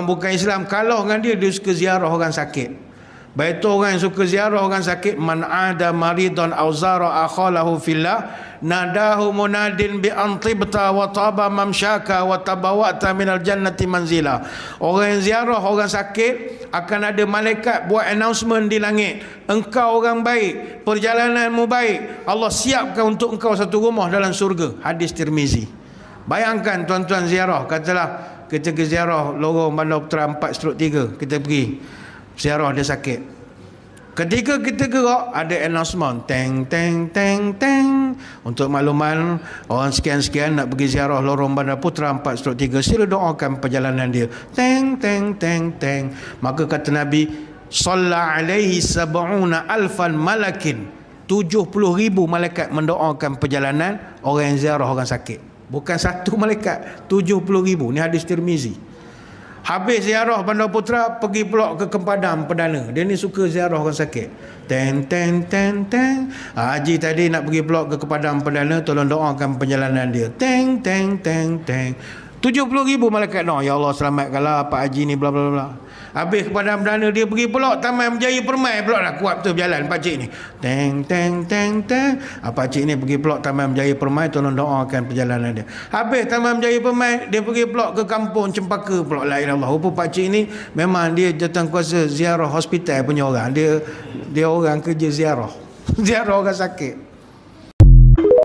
bukan Islam kalah dengan dia, dia suka ziarah orang sakit. Baik tu orang yang suka ziarah orang sakit, man ada maridan aw zara akhalahu fillah nadahu munadin bi antibta wa taba mamshaka wa tabawata minal jannati manzila. Orang yang ziarah orang sakit, akan ada malaikat buat announcement di langit, engkau orang baik, perjalananmu baik, Allah siapkan untuk engkau satu rumah dalam surga. Hadis Tirmizi. Bayangkan tuan-tuan ziarah, katalah kita ke ziarah lorong Bandar Putra 4/3, kita pergi ziarah dia sakit. Ketika kita gerak, ada announcement, teng teng teng teng, untuk makluman orang sekian-sekian nak pergi ziarah lorong Bandar Putra 4/3, sila doakan perjalanan dia, teng teng teng teng. Maka kata Nabi, salla alaihi sab'una alfan malakin, 70,000 malaikat mendoakan perjalanan orang yang ziarah orang sakit. Bukan satu malaikat, 70,000. Ni hadis Tirmizi. Habis ziarah Bandar Putra, pergi pula ke Kepadang Perdana. Dia ni suka ziarah orang sakit. Ten ten ten ten. Haji tadi nak pergi pula ke Kepadang Perdana, tolong doakan perjalanan dia. Teng teng teng teng. 70,000 malaikat doa, ya Allah selamatkanlah Pak Haji ni bla bla bla. Habis Kepadang Perdana, dia pergi pula Taman Berjaya Permai pula dah kuat betul berjalan pak cik ni. Teng teng teng teng. Pak cik ni pergi pula Taman Berjaya Permai, tolong doakan perjalanan dia. Habis Taman Berjaya Permai, dia pergi pula ke kampung Cempaka pula. La ilallah. Rupa pak cik ni memang dia jawatankuasa ziarah hospital punya orang. Dia orang kerja ziarah. Ziarah orang sakit.